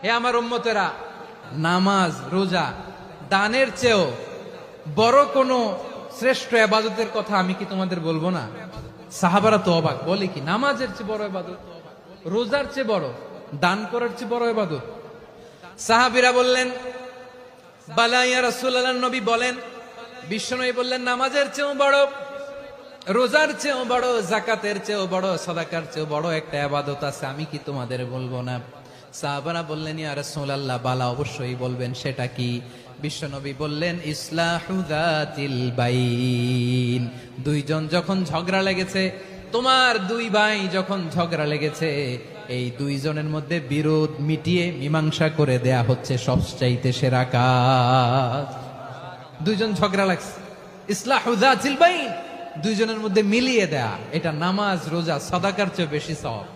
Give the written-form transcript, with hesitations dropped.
হে আমার উম্মতেরা, নামাজ রোজা দানের চেয়েও বড় কোনো শ্রেষ্ঠ ইবাদতের কথা আমি কি তোমাদের বলবো না? সাহাবারা তো অবাক, বলে কি নামাজের চেয়ে বড় ইবাদত, রোজার চেয়ে বড়, দান করার চেয়ে বড় ইবাদত? সাহাবীরা বললেন, বালা ইয়া রাসূলুল্লাহ, নবী বলেন। বিশ্বনবী বললেন, নামাজের চেয়েও বড়, রোজার চেয়েও বড়, যাকাতের চেয়েও বড়, সাদাকার চেয়েও বড় একটা ইবাদত আছে, আমি কি তোমাদের বলবো না? সাহাবারা বললেন, ইয়া রাসূলুল্লাহ, বালা, অবশ্যই বলবেন, সেটা কি? বিশ্বনবী বললেন, ইসলাহু যাতিল বাইন। দুইজন যখন ঝগড়া লেগেছে, তোমার দুই ভাই যখন ঝগড়া লেগেছে, এই দুইজনের মধ্যে বিরোধ মিটিয়ে মীমাংসা করে দেয়া হচ্ছে সবচাইতে সেরা কাজ। দুইজন ঝগড়া লাগছে, ইসলাহু যাতিল বাইন, দুইজনের মধ্যে মিলিয়ে দেয়া, এটা নামাজ রোজা সাদাকার চেয়ে বেশি সওয়াব।